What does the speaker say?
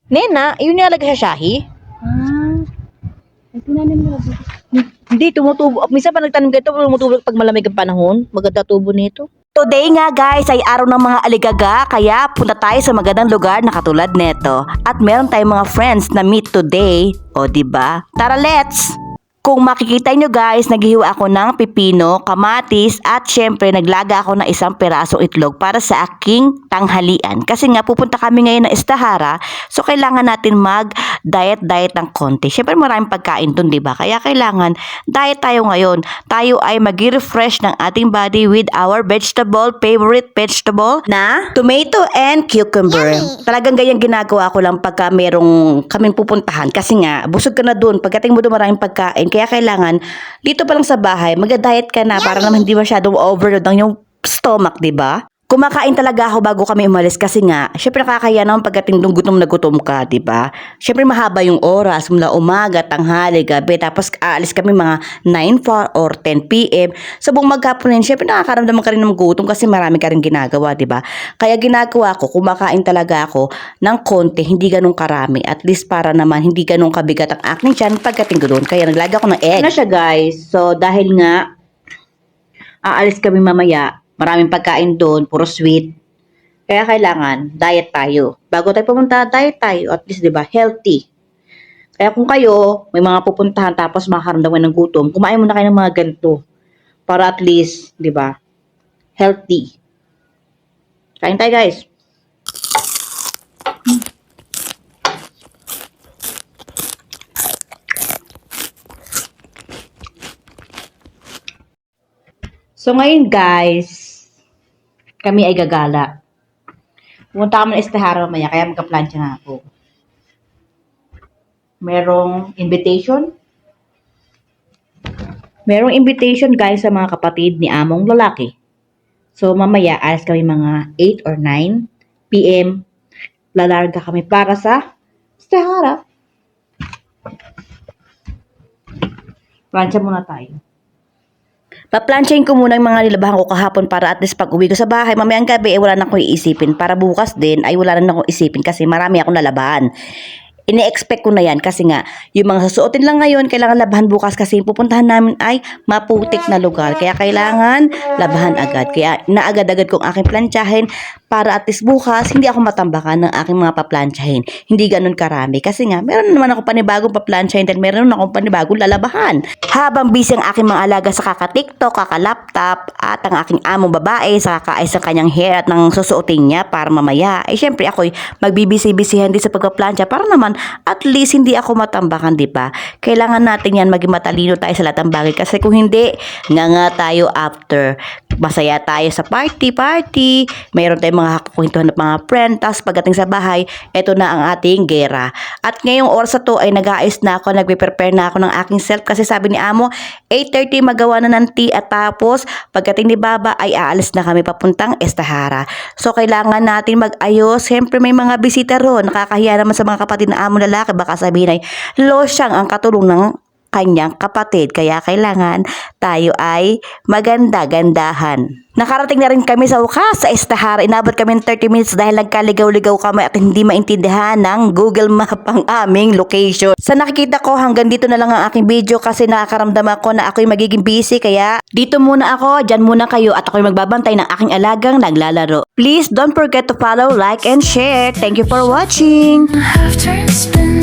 Nena, yun nilalagay sa shahi? Ah, ay tinanim mo. Hindi, tumutubo. Minsan pa nagtanim ka ito, tumutubo pag malamig ang panahon. Maganda tubo nito. Today nga guys ay araw ng mga aligaga kaya punta tayo sa magandang lugar na katulad neto. At meron tayong mga friends na meet today. O diba? Tara let's! Kung makikita nyo guys, naghihiwa ako ng pipino, kamatis at syempre naglaga ako ng isang perasong itlog para sa aking tanghalian. Kasi nga pupunta kami ngayon ng Estahara, so kailangan natin mag-diet ng konti. Syempre maraming pagkain dun, diba? Kaya kailangan diet tayo ngayon. Tayo ay mag-refresh ng ating body with our favorite vegetable na tomato and cucumber. Talagang ganyan ginagawa ko lang pagka merong kaming pupuntahan kasi nga busog ka na dun. Pagdating mo doon maraming pagkain. Kaya kailangan, dito pa lang sa bahay, mag-diet ka na para naman hindi masyadong overload ng yung stomach, di ba? Kumakain talaga ako bago kami umalis kasi nga, syempre nakakaya naman pagdating doon gutom na gutom ka, di ba? Syempre mahaba yung oras, mula umaga, tanghali, gabi, tapos aalis kami mga 9 or 10 p.m. So buong maghapon yun, syempre nakakaramdaman ka rin ng gutom kasi marami ka rin ginagawa, di ba? Kaya ginagawa ko, kumakain talaga ako ng konti, hindi ganun karami. At least para naman hindi ganun kabigat ang aking tiyan pagdating ko doon. Kaya naglaga ako ng egg. Ano siya guys? So dahil nga, aalis kami mamaya, maraming pagkain doon, puro sweet. Kaya kailangan, diet tayo. Bago tayo pumunta, diet tayo. At least, di ba, healthy. Kaya kung kayo, may mga pupuntahan tapos makaramdaman ng gutom, kumain muna kayo ng mga ganito. Para at least, di ba, healthy. Kain tayo, guys. So, ngayon, guys, kami ay gagala. Pumunta kami ng Estahara mamaya, kaya magka-plancha na ako. Merong invitation. Merong invitation guys sa mga kapatid ni among lalaki. So mamaya alas kami mga 8 or 9 p.m. Lalarga kami para sa Estahara. Plancha muna tayo. Paplansyahin ko muna yung mga nilabahan ko kahapon para at least pag uwi ko sa bahay, mamayang gabi wala na akong iisipin. Para bukas din ay wala na akong isipin kasi marami akong nalabahan. Ini-expect ko na yan kasi nga, yung mga susuotin lang ngayon, kailangan labahan bukas kasi yung pupuntahan namin ay maputik na lugar. Kaya kailangan labahan agad. Kaya naagad-agad kong aking plantsahin para at least bukas, hindi ako matambakan ng aking mga paplantsahin. Hindi ganun karami. Kasi nga, meron naman ako panibagong paplantsahin dahil meron akong panibagong lalabahan. Habang busy ang aking mga alaga sa kaka-tiktok, kaka-laptop, at ang aking among babae sa kakaayos ng kanyang hair at ng susuotin niya para mamaya. Eh syempre ako'y magbibisi-bisihan din sa pagpaplantsa para naman at least hindi ako matambakan, di ba? Kailangan natin yan maging matalino tayo sa lahat ng bagay kasi kung hindi, nga tayo after. Masaya tayo sa party. Mayroon tayong mga kakakwentuhan ng mga friend. Tapos pagdating sa bahay, eto na ang ating gera. At ngayong oras na to ay nag-aayos na ako, nagpe-prepare na ako ng aking self kasi sabi ni Amo, 8:30 magawa na ng tea at tapos pagdating ni Baba ay aalis na kami papuntang Estahara. So kailangan natin mag-ayos. Siyempre may mga bisita ron. Nakakahiya naman sa mga kapatid na amo lalaki. Baka sabihin ay losyang ang katulong ng kanyang kapatid. Kaya kailangan tayo ay maganda-gandahan. Nakarating na rin kami sa wakas sa Estahara. Inabot kami ng 30 minutes dahil nagkaligaw-ligaw kami at hindi maintindihan ng Google Map ang aming location. Sa nakikita ko, hanggang dito na lang ang aking video kasi nakakaramdam ako na ako'y magiging busy. Kaya dito muna ako, dyan muna kayo at ako'y magbabantay ng aking alagang naglalaro. Please don't forget to follow, like, and share. Thank you for watching. After it's been